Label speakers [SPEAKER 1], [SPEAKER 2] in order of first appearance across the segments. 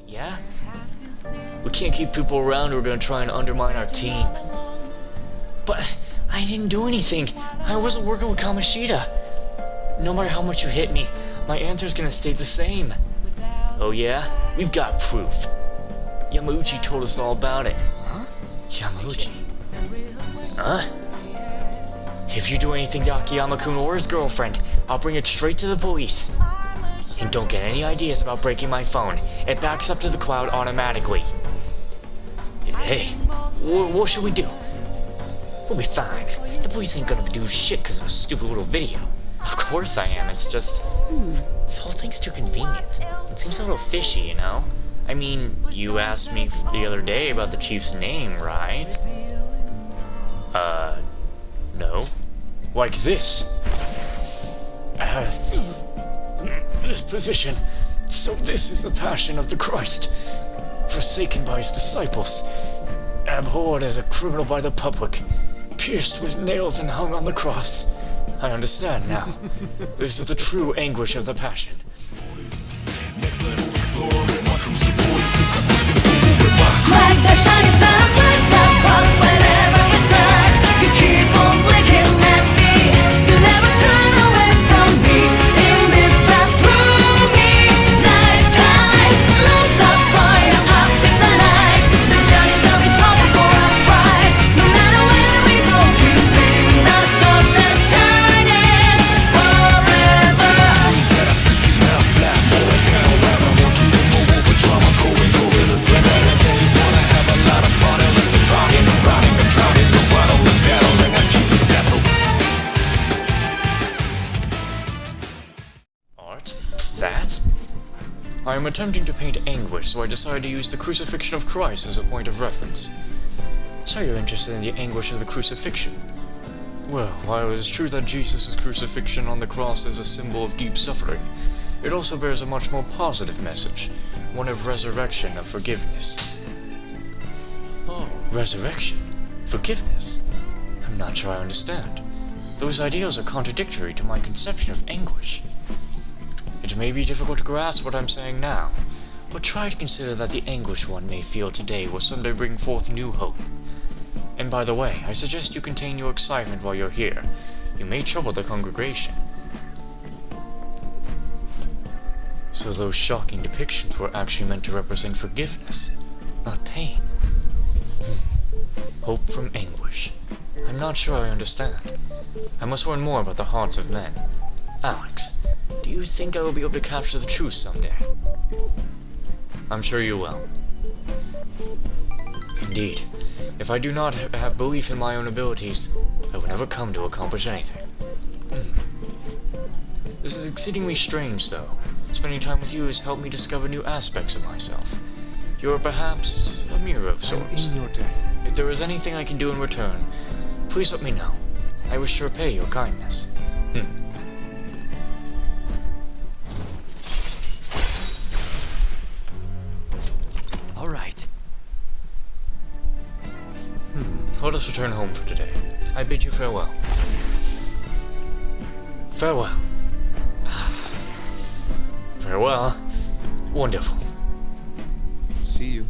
[SPEAKER 1] Yeah? We can't keep people around who are gonna try and undermine our team. But I didn't do anything. I wasn't working with Kamoshida. No matter how much you hit me, my answer's gonna stay the same. Oh yeah? We've got proof. Yamauchi told us all about it.
[SPEAKER 2] Huh?
[SPEAKER 1] Yamauchi? Huh? If you do anything to Akiyama-kun or his girlfriend, I'll bring it straight to the police. And don't get any ideas about breaking my phone. It backs up to the cloud automatically. Hey, what should we do? We'll be fine. The police ain't gonna do shit because of a stupid little video. Of course I am, it's just... This whole thing's too convenient. It seems a little fishy, you know? I mean, you asked me the other day about the chief's name, right? No. Like this. This position. So this is the passion of the Christ. Forsaken by his disciples. Abhorred as a criminal by the public. Pierced with nails and hung on the cross. I understand now. This is the true anguish of the passion.
[SPEAKER 3] Like the shining stars, lights up up whenever we start. You keep on blinking at me. You never turn away from me. In this vast gloomy night sky, light the fire up in the night. The journey that we talk for our prize. No matter where we go, we bring the sun that's shining forever.
[SPEAKER 1] Art? That? I am attempting to paint anguish, so I decided to use the crucifixion of Christ as a point of reference. So you're interested in the anguish of the crucifixion? Well, while it is true that Jesus' crucifixion on the cross is a symbol of deep suffering, it also bears a much more positive message, one of resurrection, of forgiveness. Oh, resurrection? Forgiveness? I'm not sure I understand. Those ideals are contradictory to my conception of anguish. It may be difficult to grasp what I'm saying now, but try to consider that the anguish one may feel today will someday bring forth new hope. And by the way, I suggest you contain your excitement while you're here. You may trouble the congregation. So those shocking depictions were actually meant to represent forgiveness, not pain. Hope from anguish. I'm not sure I understand. I must learn more about the hearts of men. Alex, do you think I will be able to capture the truth someday? I'm sure you will. Indeed, if I do not have belief in my own abilities, I will never come to accomplish anything. This is exceedingly strange, though. Spending time with you has helped me discover new aspects of myself. You are perhaps a mirror of sorts.
[SPEAKER 2] I'm in your debt.
[SPEAKER 1] If there is anything I can do in return, please let me know. I wish to repay your kindness.
[SPEAKER 2] All right.
[SPEAKER 1] Let us return home for today. I bid you farewell. Farewell. Farewell. Wonderful.
[SPEAKER 2] See you.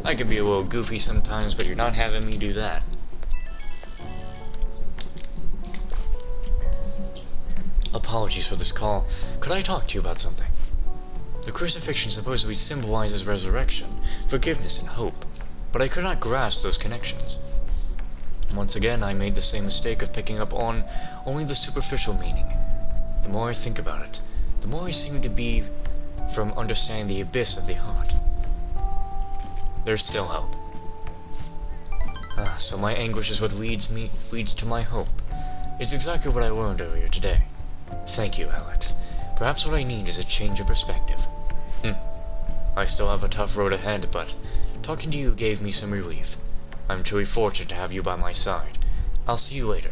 [SPEAKER 1] I can be a little goofy sometimes, but you're not having me do that. Apologies for this call. Could I talk to you about something? The crucifixion supposedly symbolizes resurrection, forgiveness, and hope, but I could not grasp those connections. Once again, I made the same mistake of picking up on only the superficial meaning. The more I think about it, the more I seem to be from understanding the abyss of the heart. There's still hope. So my anguish is what leads to my hope. It's exactly what I learned earlier today. Thank you, Alex. Perhaps what I need is a change of perspective. I still have a tough road ahead, but talking to you gave me some relief. I'm truly fortunate to have you by my side. I'll see you later.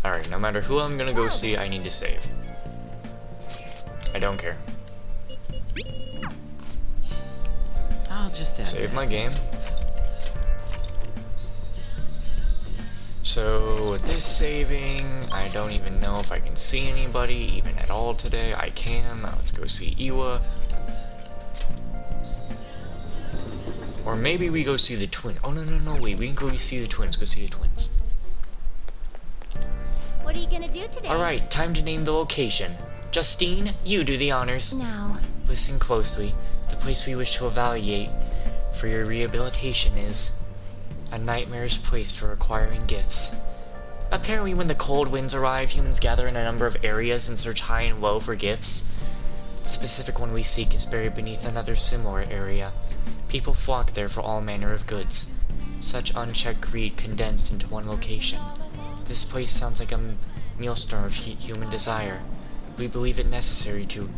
[SPEAKER 1] Alright, no matter who I'm gonna go see, I need to save. I don't care.
[SPEAKER 2] I'll just end
[SPEAKER 1] Save my
[SPEAKER 2] this.
[SPEAKER 1] game. So, with this saving, I don't even know if I can see anybody, even at all today. I can. Now let's go see Iwa. Or maybe we go see the twin. Oh, no, wait. We can go see the twins. Go see the twins.
[SPEAKER 4] What are you gonna do today?
[SPEAKER 1] Alright, time to name the location. Justine, you do the honors.
[SPEAKER 4] No.
[SPEAKER 1] Listen closely. The place we wish to evaluate for your rehabilitation is a nightmarish place for acquiring gifts. Apparently, when the cold winds arrive, humans gather in a number of areas and search high and low for gifts. The specific one we seek is buried beneath another similar area. People flock there for all manner of goods. Such unchecked greed condensed into one location. This place sounds like a maelstrom of human desire. We believe it necessary to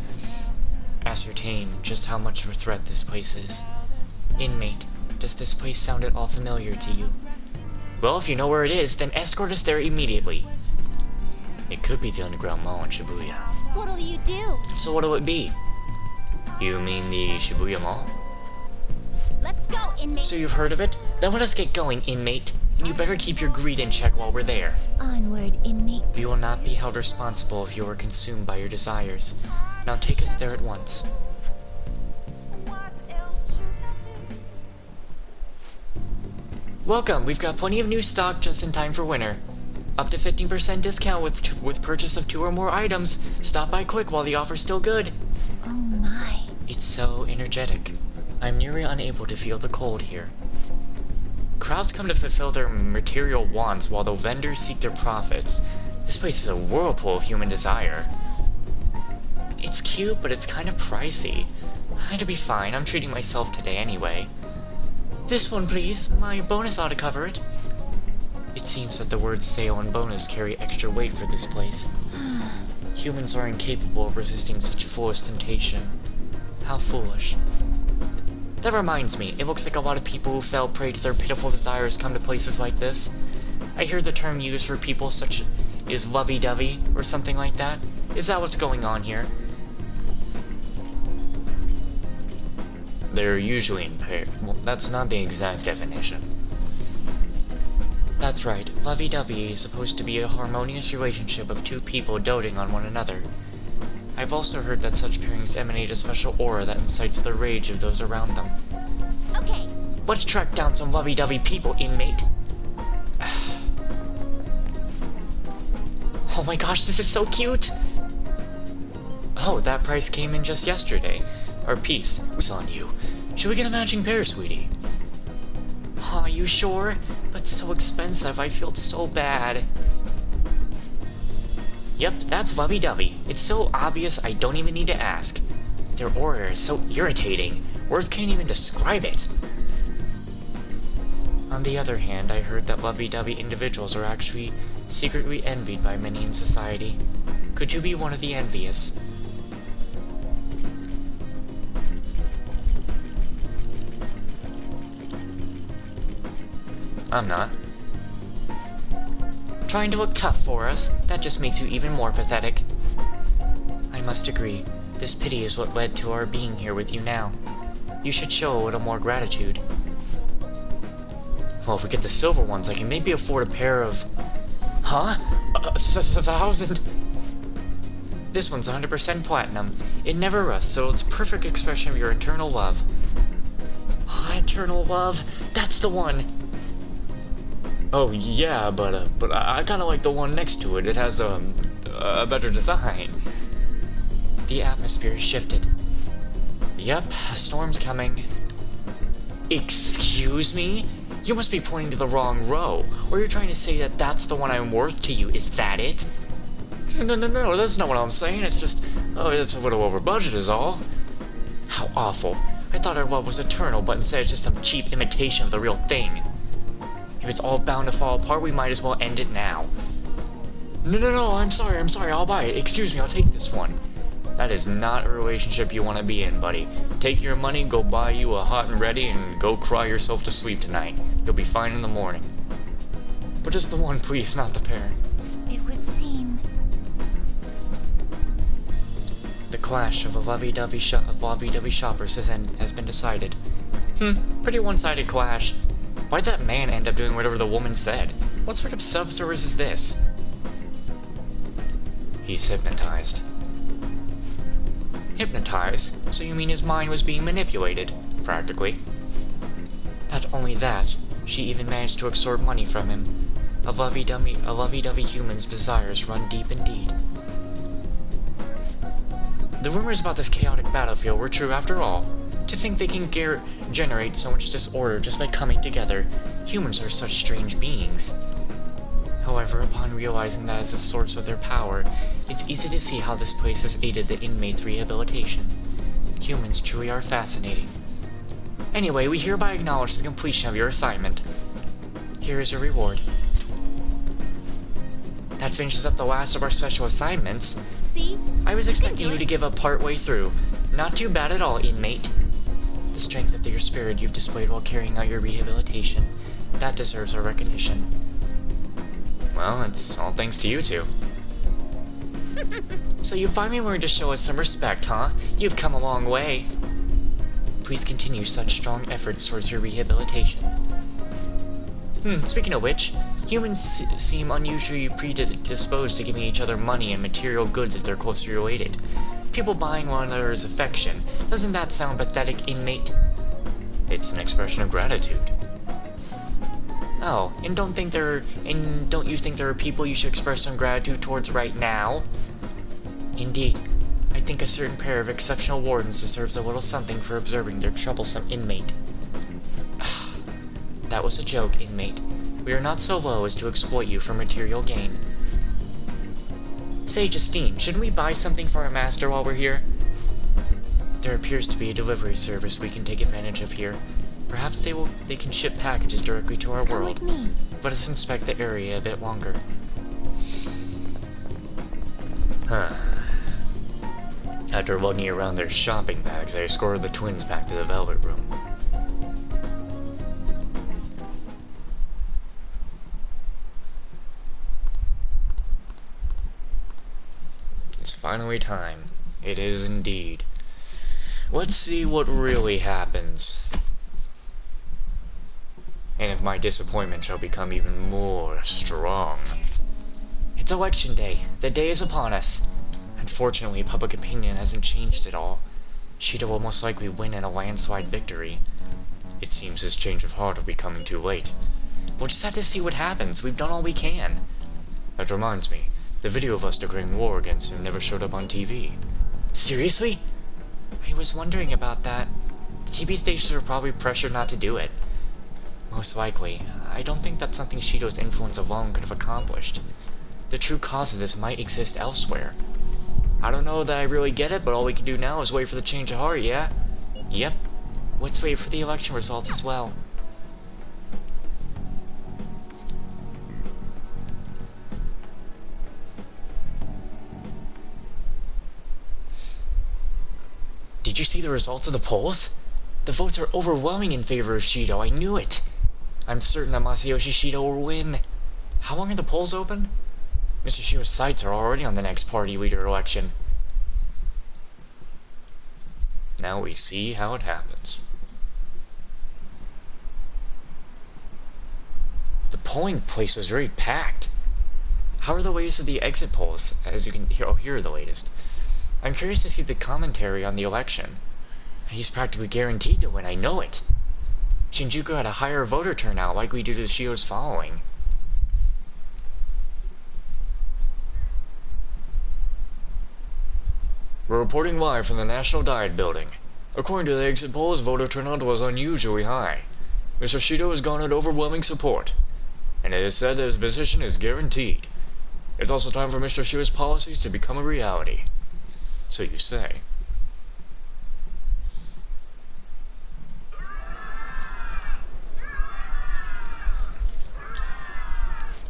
[SPEAKER 1] ascertain just how much of a threat this place is. Inmate, does this place sound at all familiar to you? Well, if you know where it is, then escort us there immediately. It could be the underground mall in Shibuya.
[SPEAKER 4] What'll you do?
[SPEAKER 1] So what'll it be? You mean the Shibuya Mall?
[SPEAKER 4] Let's go, inmate.
[SPEAKER 1] So you've heard of it? Then let us get going, inmate. And you better keep your greed in check while we're there.
[SPEAKER 4] Onward, inmate.
[SPEAKER 1] We will not be held responsible if you are consumed by your desires. Now take us there at once. Welcome, we've got plenty of new stock just in time for winter. Up to 15% discount with purchase of 2 or more items. Stop by quick while the offer's still good.
[SPEAKER 4] Oh my.
[SPEAKER 1] It's so energetic. I'm nearly unable to feel the cold here. Crowds come to fulfill their material wants while the vendors seek their profits. This place is a whirlpool of human desire. It's cute, but it's kind of pricey. It'll be fine, I'm treating myself today anyway. This one, please. My bonus ought to cover it. It seems that the words sale and bonus carry extra weight for this place. Humans are incapable of resisting such foolish temptation. How foolish. That reminds me, it looks like a lot of people who fell prey to their pitiful desires come to places like this. I hear the term used for people such as lovey-dovey, or something like that. Is that what's going on here? They're usually in pair. Well, that's not the exact definition. That's right, lovey-dovey is supposed to be a harmonious relationship of two people doting on one another. I've also heard that such pairings emanate a special aura that incites the rage of those around them.
[SPEAKER 4] Okay.
[SPEAKER 1] Let's track down some lovey-dovey people, inmate. Oh my gosh, this is so cute! Oh, that price came in just yesterday. Our piece was on you. Should we get a matching pair, sweetie? Aw, you sure? But so expensive, I feel so bad. Yep, that's lovey-dovey. It's so obvious I don't even need to ask. Their aura is so irritating. Words can't even describe it. On the other hand, I heard that lovey-dovey individuals are actually secretly envied by many in society. Could you be one of the envious? I'm not. Trying to look tough for us? That just makes you even more pathetic. I must agree. This pity is what led to our being here with you now. You should show a little more gratitude. Well, if we get the silver ones, I can maybe afford a pair of... Huh? 1,000? This one's 100% platinum. It never rusts, so it's a perfect expression of your eternal love. Eternal love? That's the one! Oh, yeah, but I kinda like the one next to it. It has, a better design. The atmosphere shifted. Yep, a storm's coming. Excuse me? You must be pointing to the wrong row. Or you're trying to say that that's the one I'm worth to you, is that it? No, that's not what I'm saying. It's just, it's a little over budget is all. How awful. I thought our love was eternal, but instead it's just some cheap imitation of the real thing. If it's all bound to fall apart, we might as well end it now. No, I'm sorry, I'll buy it. Excuse me, I'll take this one. That is not a relationship you want to be in, buddy. Take your money, go buy you a hot and ready, and go cry yourself to sleep tonight. You'll be fine in the morning. But just the one, please, not the pair.
[SPEAKER 4] It would seem.
[SPEAKER 1] The clash of a lovey-dovey shoppers has been decided. Pretty one-sided clash. Why'd that man end up doing whatever the woman said? What sort of self-service is this? He's hypnotized. Hypnotized? So you mean his mind was being manipulated, practically. Not only that, she even managed to extort money from him. A lovey-dovey human's desires run deep indeed. The rumors about this chaotic battlefield were true after all. To think they can generate so much disorder just by coming together. Humans are such strange beings. However, upon realizing that as the source of their power, it's easy to see how this place has aided the inmates' rehabilitation. Humans truly are fascinating. Anyway, we hereby acknowledge the completion of your assignment. Here is your reward. That finishes up the last of our special assignments.
[SPEAKER 4] See?
[SPEAKER 1] I was expecting you to give up partway through. Not too bad at all, inmate. The strength of your spirit you've displayed while carrying out your rehabilitation, that deserves our recognition. Well, it's all thanks to you two. So you finally learned to show us some respect, huh? You've come a long way. Please continue such strong efforts towards your rehabilitation. Speaking of which, humans seem unusually predisposed to giving each other money and material goods if they're closely related. People buying one another's affection. Doesn't that sound pathetic, inmate? It's an expression of gratitude. Oh, and don't you think there are people you should express some gratitude towards right now? Indeed. I think a certain pair of exceptional wardens deserves a little something for observing their troublesome inmate. That was a joke, inmate. We are not so low as to exploit you for material gain. Say, Justine, shouldn't we buy something for our master while we're here? There appears to be a delivery service we can take advantage of here. Perhaps they can ship packages directly to our world.
[SPEAKER 4] Come with me.
[SPEAKER 1] Let us inspect the area a bit longer. After lugging around their shopping bags, I escorted the twins back to the Velvet Room. It's finally time. It is indeed. Let's see what really happens. And if my disappointment shall become even more strong. It's election day. The day is upon us. Unfortunately, public opinion hasn't changed at all. Shido will most likely win in a landslide victory. It seems his change of heart will be coming too late. We'll just have to see what happens. We've done all we can. That reminds me, the video of us declaring war against him never showed up on TV. Seriously? I was wondering about that. The TV stations were probably pressured not to do it. Most likely. I don't think that's something Shido's influence alone could have accomplished. The true cause of this might exist elsewhere. I don't know that I really get it, but all we can do now is wait for the change of heart, yeah? Yep. Let's wait for the election results as well. Did you see the results of the polls? The votes are overwhelming in favor of Shido, I knew it! I'm certain that Masayoshi Shido will win. How long are the polls open? Mr. Shiro's sights are already on the next party leader election. Now we see how it happens. The polling place was very packed. How are the latest of the exit polls? As you can hear, here are the latest. I'm curious to see the commentary on the election. He's practically guaranteed to win, I know it. Shinjuku had a higher voter turnout likely due to Shiro's following. We're reporting live from the National Diet Building. According to the exit polls, voter turnout was unusually high. Mr. Shido has garnered overwhelming support, and it is said that his position is guaranteed. It's also time for Mr. Shiro's policies to become a reality. So you say.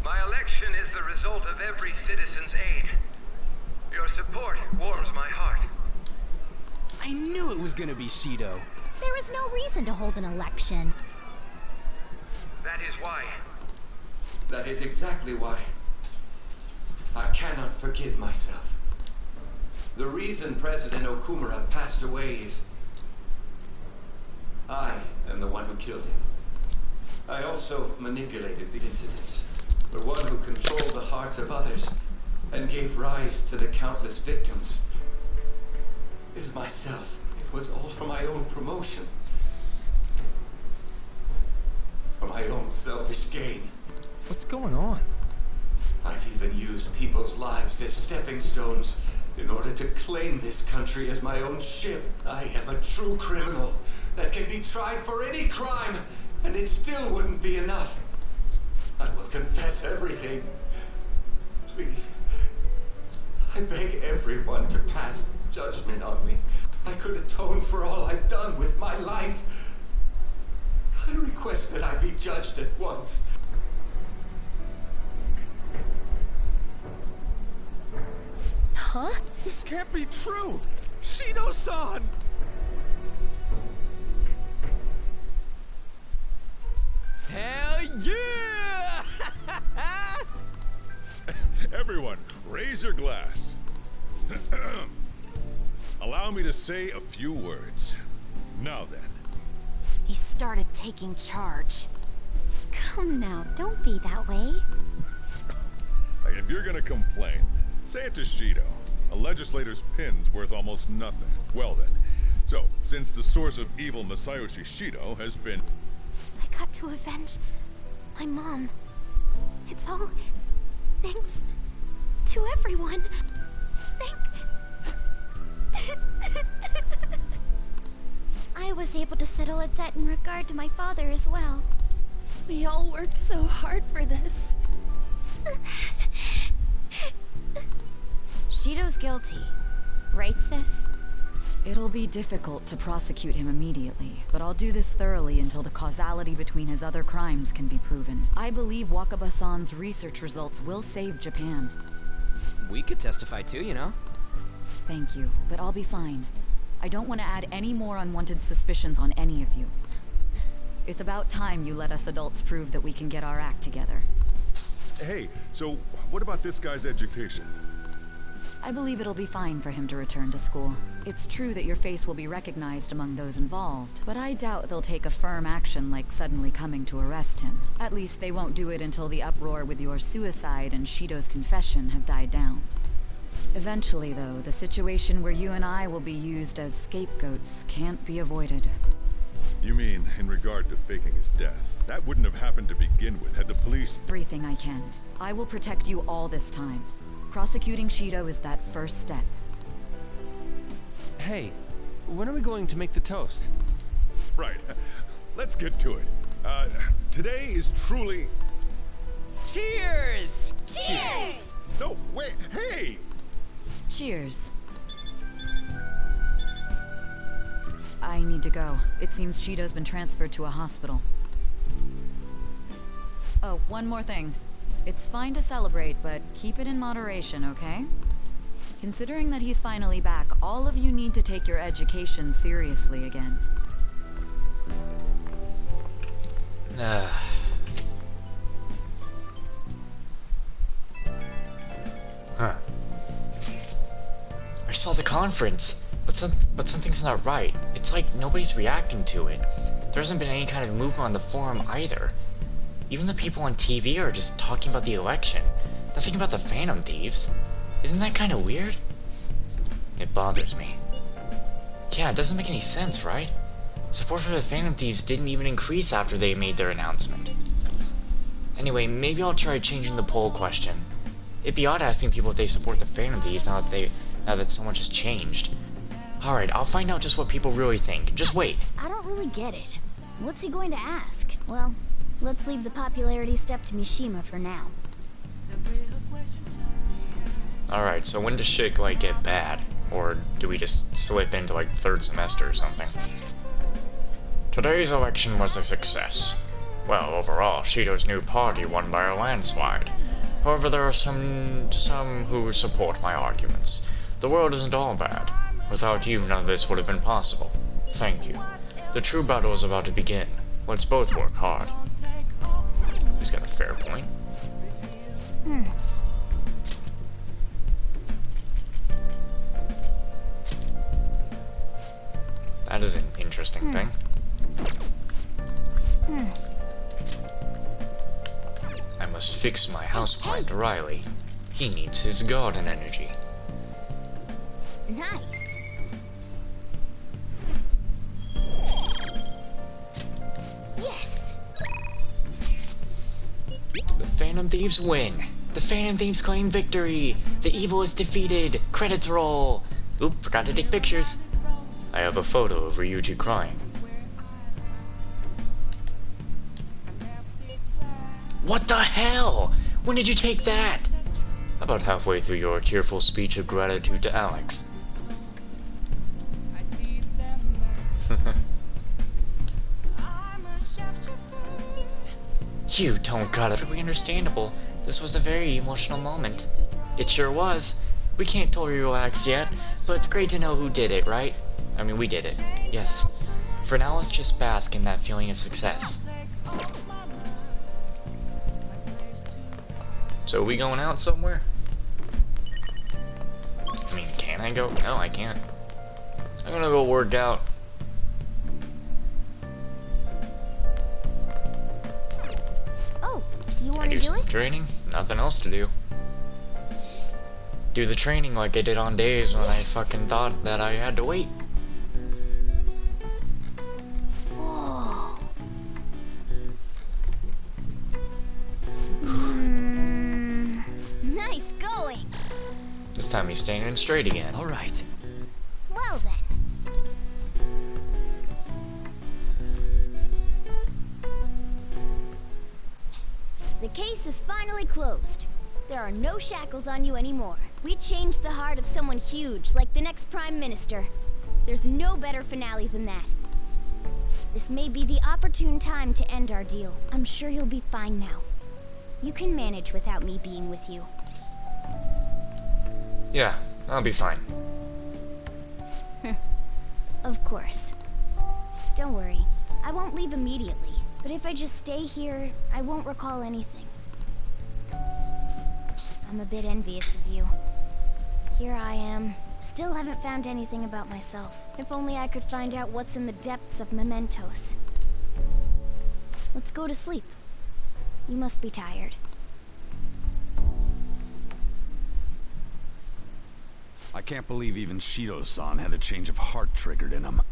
[SPEAKER 5] My election is the result of every citizen's aid. Your support warms my heart.
[SPEAKER 2] I knew it was gonna be Shido.
[SPEAKER 4] There is no reason to hold an election.
[SPEAKER 5] That is why.
[SPEAKER 6] That is exactly why. I cannot forgive myself. The reason President Okumura passed away is... I am the one who killed him. I also manipulated the incidents. The one who controlled the hearts of others and gave rise to the countless victims is myself. It was all for my own promotion. For my own selfish gain.
[SPEAKER 2] What's going on?
[SPEAKER 6] I've even used people's lives as stepping stones in order to claim this country as my own ship. I am a true criminal that can be tried for any crime, and it still wouldn't be enough. I will confess everything. Please. I beg everyone to pass judgment on me. I could atone for all I've done with my life. I request that I be judged at once.
[SPEAKER 4] Huh?
[SPEAKER 2] This can't be true! Shido-san! Hell yeah!
[SPEAKER 7] Everyone, raise your glass. Allow me to say a few words. Now then.
[SPEAKER 4] He started taking charge. Come now, don't be that way.
[SPEAKER 7] Like, if you're gonna complain, say it to Shido. A legislator's pin's worth almost nothing. Well then, so, since the source of evil Masayoshi Shido has been...
[SPEAKER 4] I got to avenge my mom. It's all thanks to everyone. I was able to settle a debt in regard to my father as well. We all worked so hard for this. Shido's guilty, right, sis?
[SPEAKER 8] It'll be difficult to prosecute him immediately, but I'll do this thoroughly until the causality between his other crimes can be proven. I believe Wakaba-san's research results will save Japan.
[SPEAKER 2] We could testify too, you know?
[SPEAKER 8] Thank you, but I'll be fine. I don't want to add any more unwanted suspicions on any of you. It's about time you let us adults prove that we can get our act together.
[SPEAKER 7] Hey, so what about this guy's education?
[SPEAKER 8] I believe it'll be fine for him to return to school. It's true that your face will be recognized among those involved, but I doubt they'll take a firm action like suddenly coming to arrest him. At least they won't do it until the uproar with your suicide and Shido's confession have died down. Eventually, though, the situation where you and I will be used as scapegoats can't be avoided.
[SPEAKER 7] You mean in regard to faking his death? That wouldn't have happened to begin with had the police...
[SPEAKER 8] Everything I can. I will protect you all this time. Prosecuting Shido is that first step.
[SPEAKER 2] Hey, when are we going to make the toast?
[SPEAKER 7] Right. Let's get to it. Today is truly...
[SPEAKER 2] Cheers!
[SPEAKER 4] Cheers!
[SPEAKER 7] No, wait, hey!
[SPEAKER 8] Cheers. I need to go. It seems Shido's been transferred to a hospital. Oh, one more thing. It's fine to celebrate, but keep it in moderation, okay? Considering that he's finally back, all of you need to take your education seriously again.
[SPEAKER 1] Huh. I saw the conference, but something's not right. It's like nobody's reacting to it. There hasn't been any kind of movement on the forum either. Even the people on TV are just talking about the election. Nothing about the Phantom Thieves. Isn't that kind of weird? It bothers me. Yeah, it doesn't make any sense, right? Support for the Phantom Thieves didn't even increase after they made their announcement. Anyway, maybe I'll try changing the poll question. It'd be odd asking people if they support the Phantom Thieves now that so much has changed. Alright, I'll find out just what people really think. Just wait.
[SPEAKER 4] I don't really get it. What's he going to ask? Well, let's leave the popularity stuff to Mishima for now.
[SPEAKER 1] Alright, so when does shit, get bad? Or do we just slip into, third semester or something? Today's election was a success. Well, overall, Shido's new party won by a landslide. However, there are some who support my arguments. The world isn't all bad. Without you, none of this would have been possible. Thank you. The true battle is about to begin. Let's both work hard. He's got a fair point. That is an interesting thing. fix my houseplant, Riley. He needs his garden energy.
[SPEAKER 4] Nice. Yes.
[SPEAKER 1] The Phantom Thieves win. The Phantom Thieves claim victory. The evil is defeated. Credits roll. Oop, forgot to take pictures. I have a photo of Ryuji crying. What the hell? When did you take that? About halfway through your tearful speech of gratitude to Alex. You don't gotta be understandable. This was a very emotional moment. It sure was. We can't totally relax yet, but it's great to know who did it, right? I mean, we did it. Yes. For now, let's just bask in that feeling of success. So are we going out somewhere? I mean, can I go? No, I can't. I'm gonna go work out.
[SPEAKER 4] Oh, you
[SPEAKER 1] I
[SPEAKER 4] want
[SPEAKER 1] do
[SPEAKER 4] to do
[SPEAKER 1] some
[SPEAKER 4] it?
[SPEAKER 1] training. Nothing else to do. Do the training like I did on days when I fucking thought that I had to wait.
[SPEAKER 4] Whoa. Nice going.
[SPEAKER 1] This time he's standing straight again.
[SPEAKER 2] All right.
[SPEAKER 4] Well then. The case is finally closed. There are no shackles on you anymore. We changed the heart of someone huge, like the next Prime Minister. There's no better finale than that. This may be the opportune time to end our deal. I'm sure you'll be fine now. You can manage without me being with you.
[SPEAKER 1] Yeah, I'll be fine.
[SPEAKER 4] Of course. Don't worry. I won't leave immediately. But if I just stay here, I won't recall anything. I'm a bit envious of you. Here I am. Still haven't found anything about myself. If only I could find out what's in the depths of mementos. Let's go to sleep. You must be tired.
[SPEAKER 2] I can't believe even Shido-san had a change of heart triggered in him.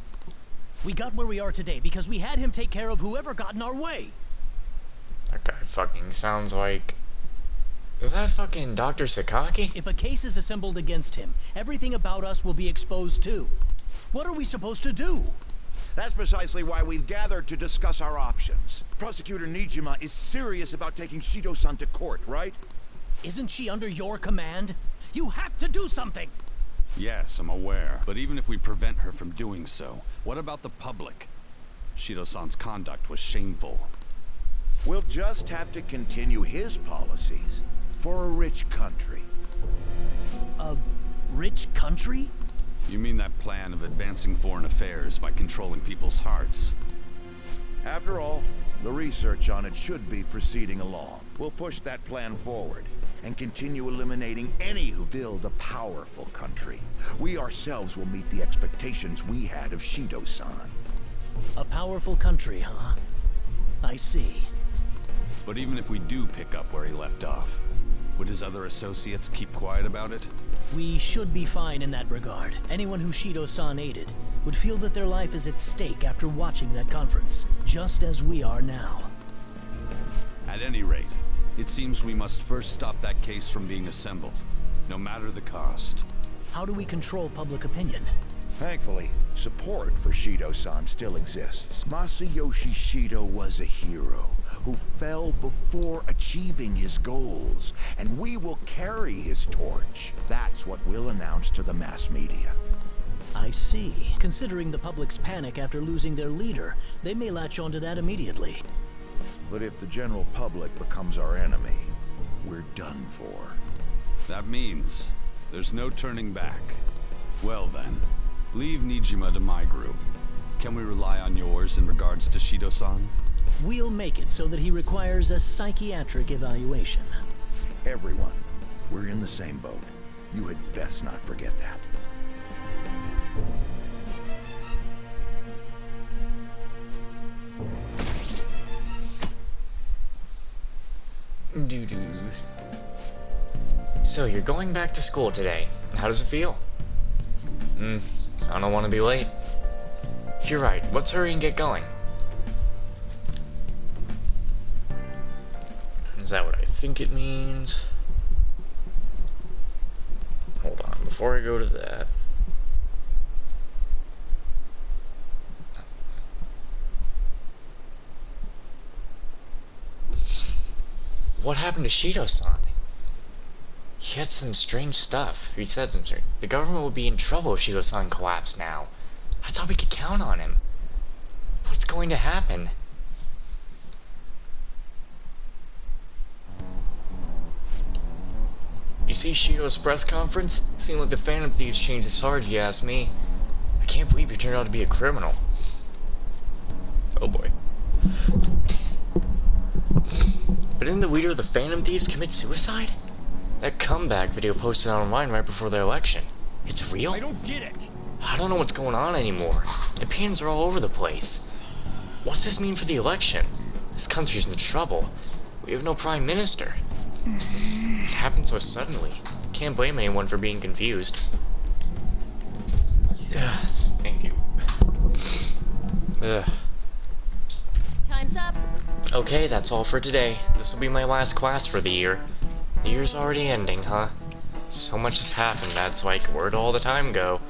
[SPEAKER 9] We got where we are today because we had him take care of whoever got in our way.
[SPEAKER 1] That guy fucking sounds like... Is that fucking Dr. Sakaki?
[SPEAKER 9] If a case is assembled against him, everything about us will be exposed too. What are we supposed to do?
[SPEAKER 10] That's precisely why we've gathered to discuss our options. Prosecutor Nijima is serious about taking Shido-san to court, right?
[SPEAKER 9] Isn't she under your command? You have to do something!
[SPEAKER 2] Yes, I'm aware. But even if we prevent her from doing so, what about the public? Shido-san's conduct was shameful.
[SPEAKER 10] We'll just have to continue his policies for a rich country.
[SPEAKER 9] A rich country?
[SPEAKER 2] You mean that plan of advancing foreign affairs by controlling people's hearts?
[SPEAKER 10] After all, the research on it should be proceeding along. We'll push that plan forward and continue eliminating any who build a powerful country. We ourselves will meet the expectations we had of Shido-san.
[SPEAKER 9] A powerful country, huh? I see.
[SPEAKER 2] But even if we do pick up where he left off, would his other associates keep quiet about it?
[SPEAKER 9] We should be fine in that regard. Anyone who Shido-san aided would feel that their life is at stake after watching that conference, just as we are now.
[SPEAKER 2] At any rate, it seems we must first stop that case from being assembled, no matter the cost.
[SPEAKER 9] How do we control public opinion?
[SPEAKER 10] Thankfully, support for Shido-san still exists. Masayoshi Shido was a hero who fell before achieving his goals, and we will carry his torch. That's what we'll announce to the mass media.
[SPEAKER 9] I see. Considering the public's panic after losing their leader, they may latch onto that immediately.
[SPEAKER 10] But if the general public becomes our enemy, we're done for.
[SPEAKER 2] That means there's no turning back. Well then, leave Nijima to my group. Can we rely on yours in regards to Shido-san?
[SPEAKER 9] We'll make it so that he requires a psychiatric evaluation.
[SPEAKER 10] Everyone, we're in the same boat. You had best not forget that.
[SPEAKER 1] Doo-doo. So, you're going back to school today. How does it feel? I don't want to be late. You're right. Let's hurry and get going. Is that what I think it means? Hold on, before I go to that. What happened to Shido-san? He had some strange stuff. He said some strange. The government would be in trouble if Shido-san collapsed now. I thought we could count on him. What's going to happen? You see Shido's press conference? Seemed like the Phantom Thieves changed his heart, if you ask me. I can't believe he turned out to be a criminal. Oh boy. But didn't the leader of the Phantom Thieves commit suicide? That comeback video posted online right before the election. It's real?
[SPEAKER 9] I don't get it.
[SPEAKER 1] I don't know what's going on anymore. Opinions are all over the place. What's this mean for the election? This country's in trouble. We have no prime minister. It happened so suddenly. Can't blame anyone for being confused. Thank you.
[SPEAKER 4] Time's up.
[SPEAKER 1] Okay, that's all for today. This will be my last class for the year. The year's already ending, huh? So much has happened, that's like, where'd all the time go?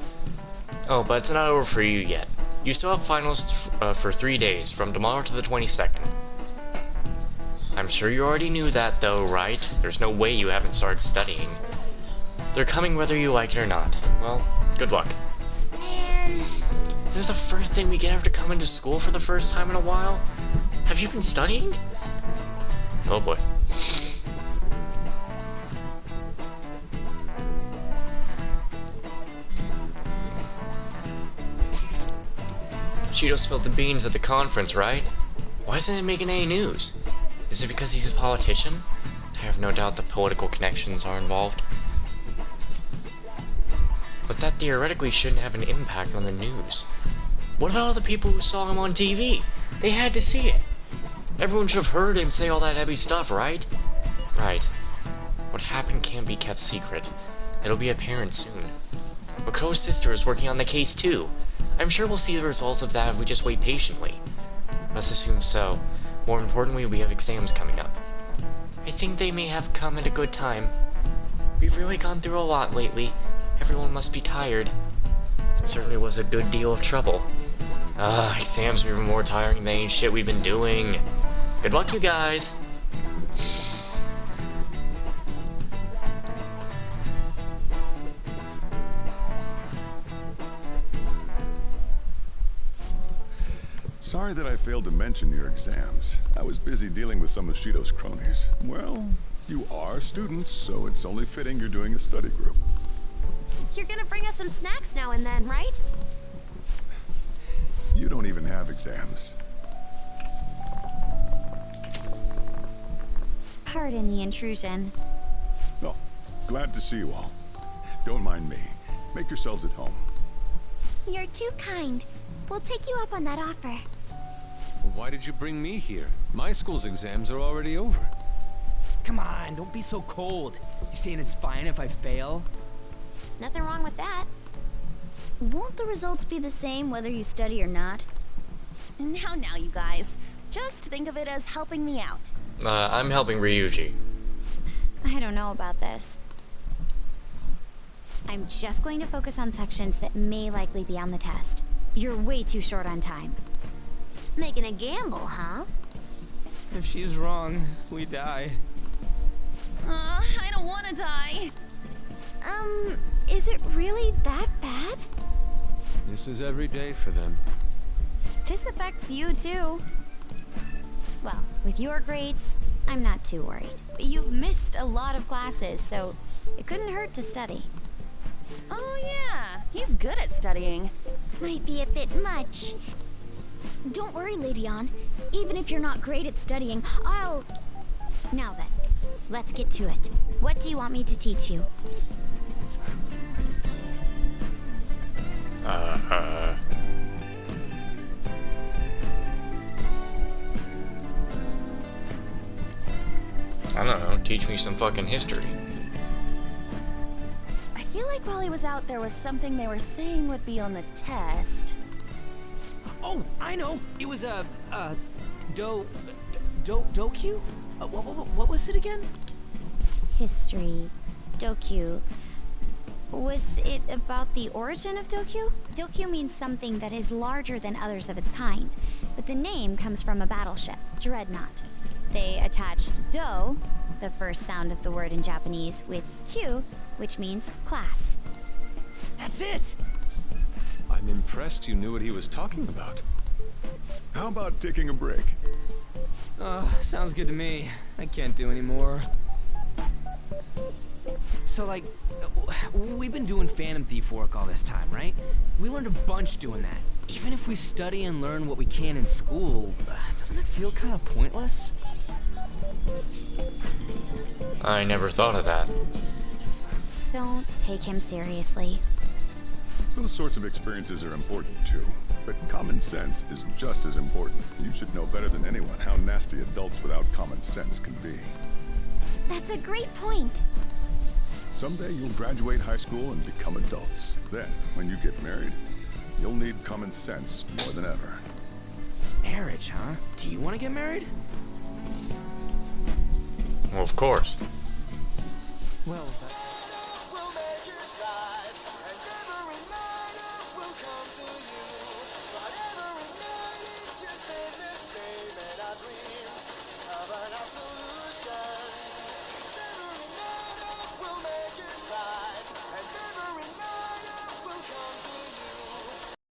[SPEAKER 1] Oh, but it's not over for you yet. You still have finals for 3 days, from tomorrow to the 22nd. I'm sure you already knew that though, right? There's no way you haven't started studying. They're coming whether you like it or not. Well, good luck.
[SPEAKER 4] And
[SPEAKER 1] This is the first thing we get after coming to school for the first time in a while? Have you been studying? Oh boy. Shido spilled the beans at the conference, right? Why isn't it making any news? Is it because he's a politician? I have no doubt the political connections are involved. But that theoretically shouldn't have an impact on the news. What about all the people who saw him on TV? They had to see it. Everyone should have heard him say all that heavy stuff, right? Right. What happened can't be kept secret. It'll be apparent soon. Makoto's sister is working on the case too. I'm sure we'll see the results of that if we just wait patiently. Let's assume so. More importantly, we have exams coming up. I think they may have come at a good time. We've really gone through a lot lately. Everyone must be tired. It certainly was a good deal of trouble. Exams are even more tiring than any shit we've been doing. Good luck, you guys!
[SPEAKER 7] Sorry that I failed to mention your exams. I was busy dealing with some of Shido's cronies. Well, you are students, so it's only fitting you're doing a study group.
[SPEAKER 4] you're gonna bring us some snacks now and then, right?
[SPEAKER 7] You don't even have exams.
[SPEAKER 4] Pardon the intrusion.
[SPEAKER 7] Oh, glad to see you all. Don't mind me. Make yourselves at home.
[SPEAKER 4] You're too kind. We'll take you up on that offer.
[SPEAKER 11] Well, why did you bring me here? My school's exams are already over.
[SPEAKER 12] Come on, don't be so cold. You saying it's fine if I fail?
[SPEAKER 4] Nothing wrong with that. Won't the results be the same whether you study or not? Now, you guys. Just think of it as helping me out.
[SPEAKER 1] I'm helping Ryuji.
[SPEAKER 4] I don't know about this. I'm just going to focus on sections that may likely be on the test. You're way too short on time. Making a gamble, huh?
[SPEAKER 12] If she's wrong, we die.
[SPEAKER 4] I don't want to die. Is it really that bad?
[SPEAKER 11] This is every day for them.
[SPEAKER 4] This affects you too. Well, with your grades, I'm not too worried. But you've missed a lot of classes, so it couldn't hurt to study.
[SPEAKER 13] Oh yeah, he's good at studying.
[SPEAKER 4] Might be a bit much. Don't worry, Lady Ann. Even if you're not great at studying, I'll... Now then, let's get to it. What do you want me to teach you?
[SPEAKER 1] I don't know, teach me some fucking history.
[SPEAKER 13] I feel like while he was out, there was something they were saying would be on the test.
[SPEAKER 12] Oh, I know. It was Dokyu? What was it again?
[SPEAKER 4] History. Dokyu. Was it about the origin of Dokyu? Dokyu means something that is larger than others of its kind, but the name comes from a battleship, Dreadnought. They attached Do, the first sound of the word in Japanese, with Q, which means class.
[SPEAKER 12] That's it!
[SPEAKER 11] I'm impressed you knew what he was talking about.
[SPEAKER 7] How about taking a break?
[SPEAKER 12] Sounds good to me. I can't do any more. So, like, we've been doing Phantom Thief work all this time, right? We learned a bunch doing that. Even if we study and learn what we can in school, doesn't it feel kind of pointless?
[SPEAKER 1] I never thought of that.
[SPEAKER 4] Don't take him seriously.
[SPEAKER 7] Those sorts of experiences are important too, but common sense is just as important. You should know better than anyone how nasty adults without common sense can be.
[SPEAKER 4] That's a great point.
[SPEAKER 7] Someday you'll graduate high school and become adults. Then, when you get married, you'll need common sense more than ever.
[SPEAKER 12] Marriage, huh? Do you want to get married?
[SPEAKER 1] Well, of course.
[SPEAKER 12] Well,